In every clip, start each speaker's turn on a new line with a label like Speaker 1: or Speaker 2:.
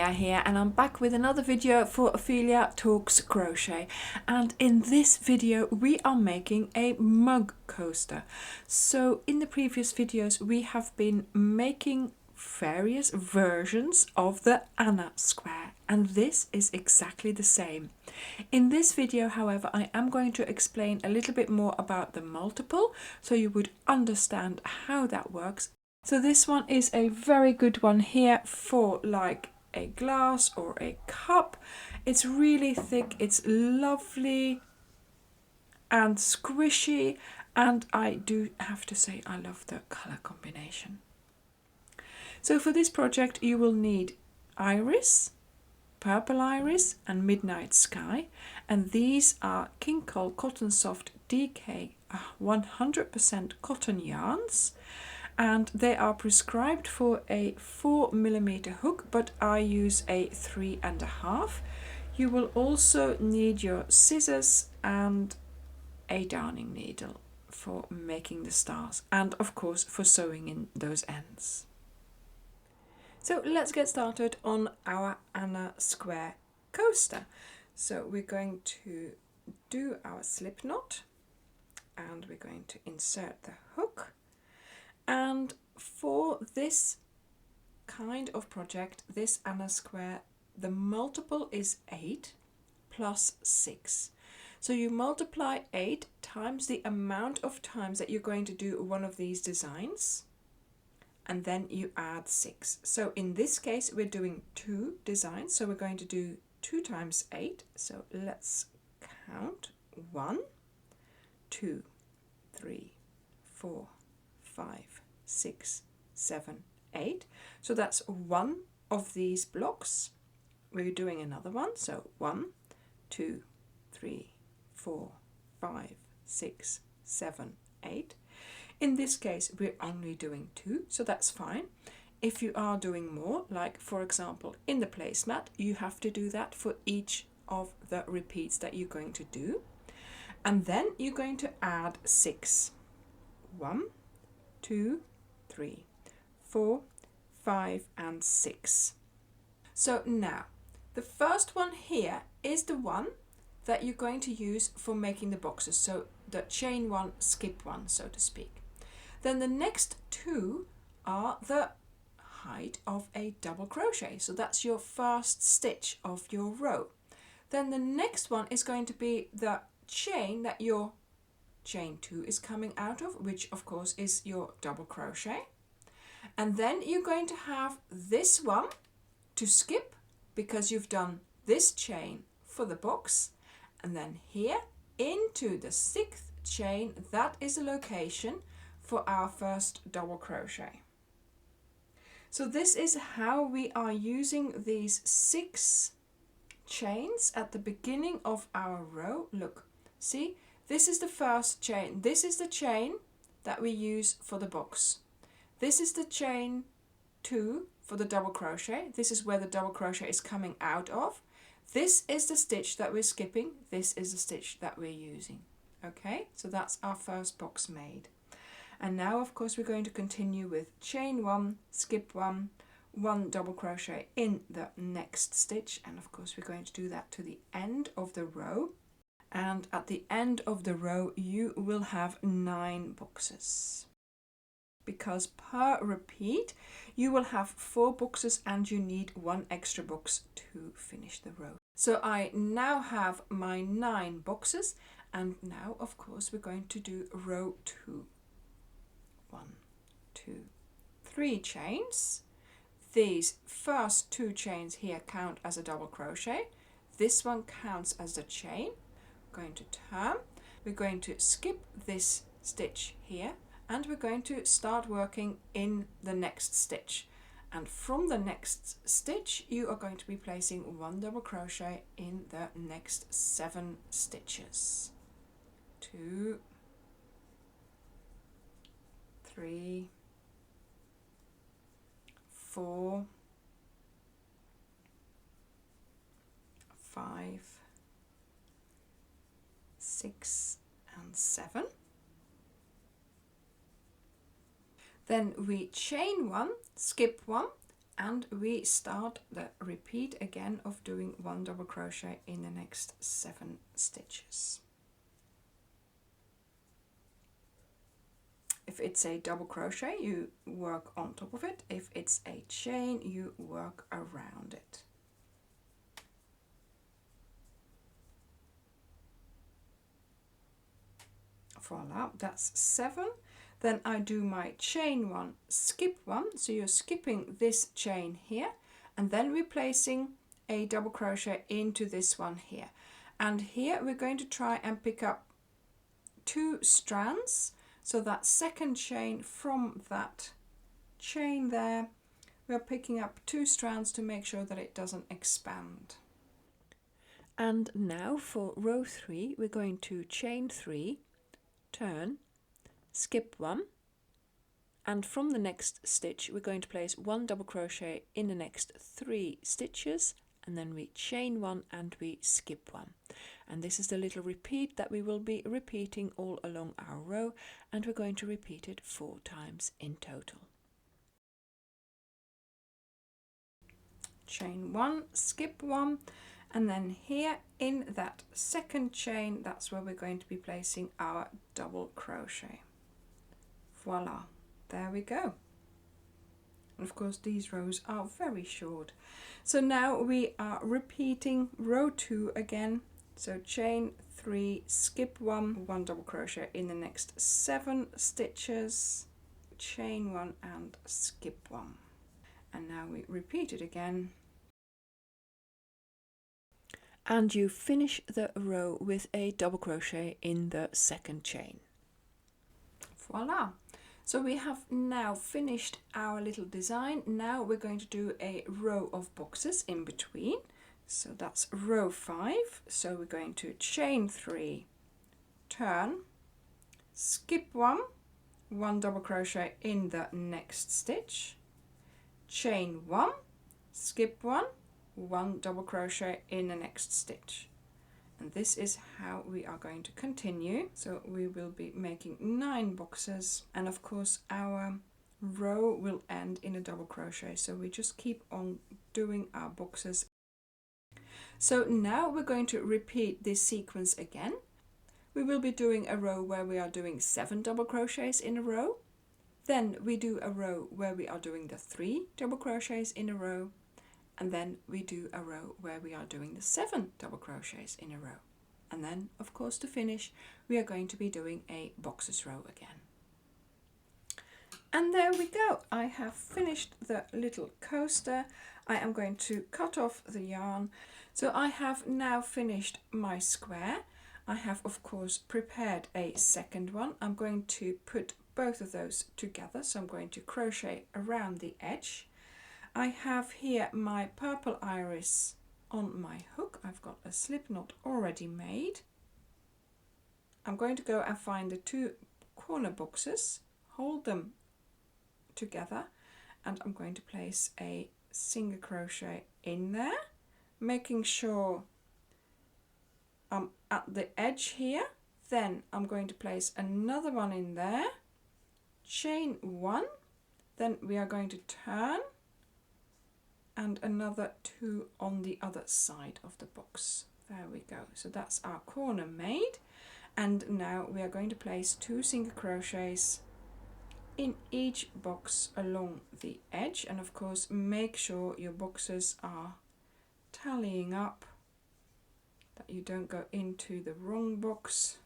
Speaker 1: Ophelia here, and I'm back with another video for Ophelia Talks Crochet. And in this video we are making a mug coaster. So in the previous videos we have been making various versions of the Anna square, and this is exactly the same. In this video, however, I am going to explain a little bit more about the multiple so you would understand how that works. So this one is a very good one here for like a glass or a cup. It's really thick, it's lovely and squishy, and I do have to say I love the color combination. So for this project you will need iris, purple iris and midnight sky, and these are King Cole Cotton Soft DK 100% cotton yarns, and they are prescribed for a 4mm hook, but I use a 3.5. You will also need your scissors and a darning needle for making the stars, and of course for sewing in those ends. So let's get started on our Anna square coaster. So we're going to do our slip knot, and we're going to insert the hook. And for this kind of project, this Anna square, the multiple is 8 plus 6. So you multiply 8 times the amount of times that you're going to do one of these designs, and then you add 6. So in this case we're doing 2 designs, so we're going to do 2 times 8. So let's count: 1, 2, 3, 4, 5, 6, 7, 8. So that's one of these blocks. We're doing another one, so 1, 2, 3, 4, 5, 6, 7, 8. In this case we're only doing 2, so that's fine. If you are doing more, like for example in the placemat, you have to do that for each of the repeats that you're going to do, and then you're going to add 6. 1, 2, 3, 4, 5 and 6. So now the first one here is the one that you're going to use for making the boxes, so the chain one, skip one, so to speak. Then the next 2 are the height of a double crochet, so that's your first stitch of your row. Then the next one is going to be the chain that your chain 2 is coming out of, which of course is your double crochet. And then you're going to have this one to skip because you've done this chain for the box, and then here into the 6th chain, that is the location for our first double crochet. So this is how we are using these 6 chains at the beginning of our row. Look, see, this is the first chain. This is the chain that we use for the box. This is the chain 2 for the double crochet. This is where the double crochet is coming out of. This is the stitch that we're skipping. This is the stitch that we're using. Okay, so that's our first box made. And now of course we're going to continue with chain 1, skip 1, 1 double crochet in the next stitch, and of course we're going to do that to the end of the row. And at the end of the row you will have 9 boxes, because per repeat you will have 4 boxes and you need 1 extra box to finish the row. So I now have my 9 boxes, and now of course we're going to do row 2. 1, 2, 3 chains. These first 2 chains here count as a double crochet. This one counts as the chain. We're going to turn. We're going to skip this stitch here, and we're going to start working in the next stitch. And from the next stitch you are going to be placing 1 double crochet in the next 7 stitches. 2, 3, 4, 5, 6 and 7. Then we chain 1, skip 1, And we start the repeat again of doing 1 double crochet in the next 7 stitches. If it's a double crochet, you work on top of it. If it's a chain, you work around it. Voila, that's 7. Then I do my chain 1, skip 1, so you're skipping this chain here and then replacing a double crochet into this one here. And here we're going to try and pick up 2 strands, so that second chain from that chain there, we're picking up 2 strands to make sure that it doesn't expand. And now for row 3, we're going to chain 3, turn, skip 1, and from the next stitch we're going to place 1 double crochet in the next 3 stitches, and then we chain 1 and we skip 1. And this is the little repeat that we will be repeating all along our row, and we're going to repeat it 4 times in total. Chain 1, skip 1, and then here in that second chain, that's where we're going to be placing our double crochet. Voila, there we go. And of course these rows are very short. So now we are repeating row 2 again. So chain 3, skip 1, 1 double crochet in the next 7 stitches, chain 1 and skip 1. And now we repeat it again. And you finish the row with a double crochet in the second chain. Voila! So we have now finished our little design. Now we're going to do a row of boxes in between. So that's row 5. So we're going to chain 3, turn, skip 1, 1 double crochet in the next stitch, chain 1, skip 1, 1 double crochet in the next stitch. And this is how we are going to continue. So we will be making 9 boxes, and of course our row will end in a double crochet, so we just keep on doing our boxes. So now we're going to repeat this sequence again. We will be doing a row where we are doing 7 double crochets in a row. Then we do a row where we are doing the 3 double crochets in a row. And then we do a row where we are doing the 7 double crochets in a row. And then, of course, to finish, we are going to be doing a boxes row again. And there we go. I have finished the little coaster. I am going to cut off the yarn. So I have now finished my square. I have, of course, prepared a second one. I'm going to put both of those together. So I'm going to crochet around the edge. I have here my purple iris on my hook. I've got a slip knot already made. I'm going to go and find the 2 corner boxes, hold them together, and I'm going to place a single crochet in there, making sure I'm at the edge here. Then I'm going to place another one in there, chain 1, then we are going to turn, and another 2 on the other side of the box. There we go. So that's our corner made. And now we are going to place 2 single crochets in each box along the edge. And of course, make sure your boxes are tallying up, that you don't go into the wrong box.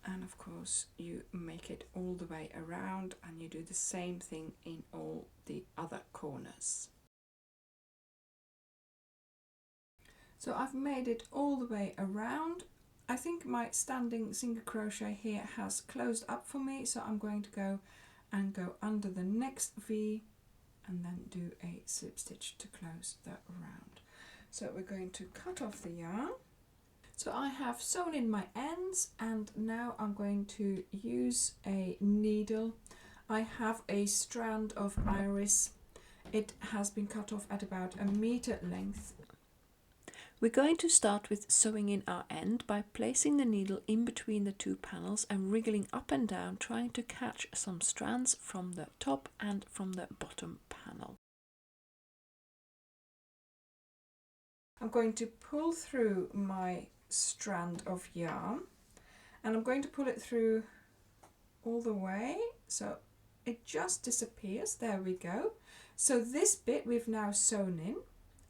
Speaker 1: And of course you make it all the way around, and you do the same thing in all the other corners. So I've made it all the way around. I think my standing single crochet here has closed up for me, so I'm going to go under the next V and then do a slip stitch to close the round. So we're going to cut off the yarn. So I have sewn in my ends, and now I'm going to use a needle. I have a strand of iris. It has been cut off at about 1 meter length. We're going to start with sewing in our end by placing the needle in between the two panels and wriggling up and down, trying to catch some strands from the top and from the bottom panel. I'm going to pull through my strand of yarn, and I'm going to pull it through all the way so it just disappears. There we go. So this bit we've now sewn in,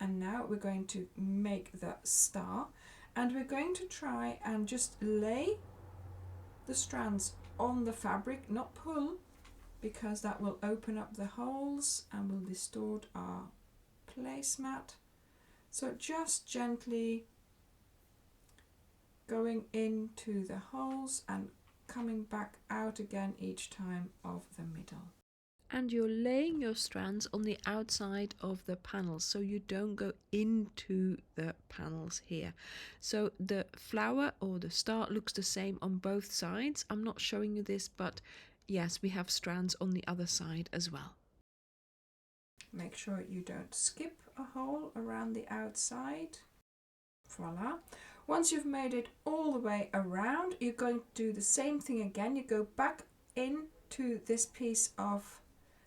Speaker 1: and now we're going to make the star, and we're going to try and just lay the strands on the fabric, not pull, because that will open up the holes and will distort our placemat. So just gently going into the holes and coming back out again each time of the middle. And you're laying your strands on the outside of the panels, so you don't go into the panels here. So the flower or the star looks the same on both sides. I'm not showing you this, but yes, we have strands on the other side as well. Make sure you don't skip a hole around the outside. Voila. Once you've made it all the way around, you're going to do the same thing again. You go back into this piece of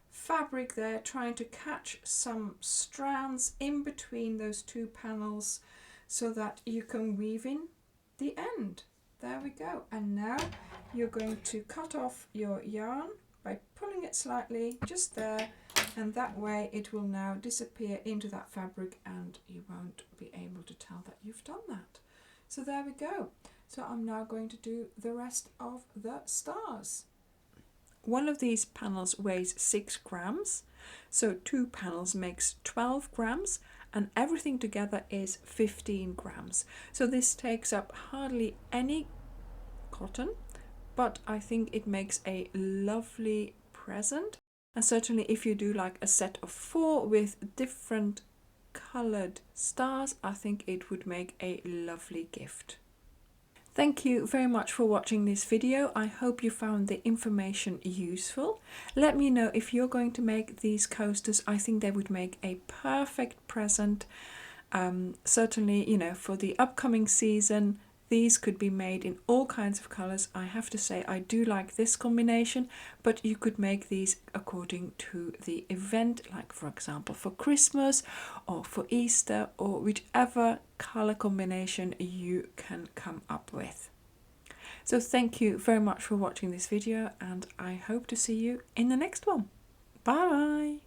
Speaker 1: fabric there, trying to catch some strands in between those two panels so that you can weave in the end. There we go. And now you're going to cut off your yarn by pulling it slightly just there, and that way it will now disappear into that fabric and you won't be able to tell that you've done that. So there we go. So I'm now going to do the rest of the stars. One of these panels weighs 6 grams, so 2 panels makes 12 grams, and everything together is 15 grams. So this takes up hardly any cotton, but I think it makes a lovely present. And certainly if you do like a set of 4 with different colored stars, I think it would make a lovely gift. Thank you very much for watching this video. I hope you found the information useful. Let me know if you're going to make these coasters. I think they would make a perfect present. Certainly, you know, for the upcoming season, these could be made in all kinds of colors. I have to say I do like this combination, but you could make these according to the event, like for example for Christmas or for Easter, or whichever color combination you can come up with. So thank you very much for watching this video, and I hope to see you in the next one. Bye!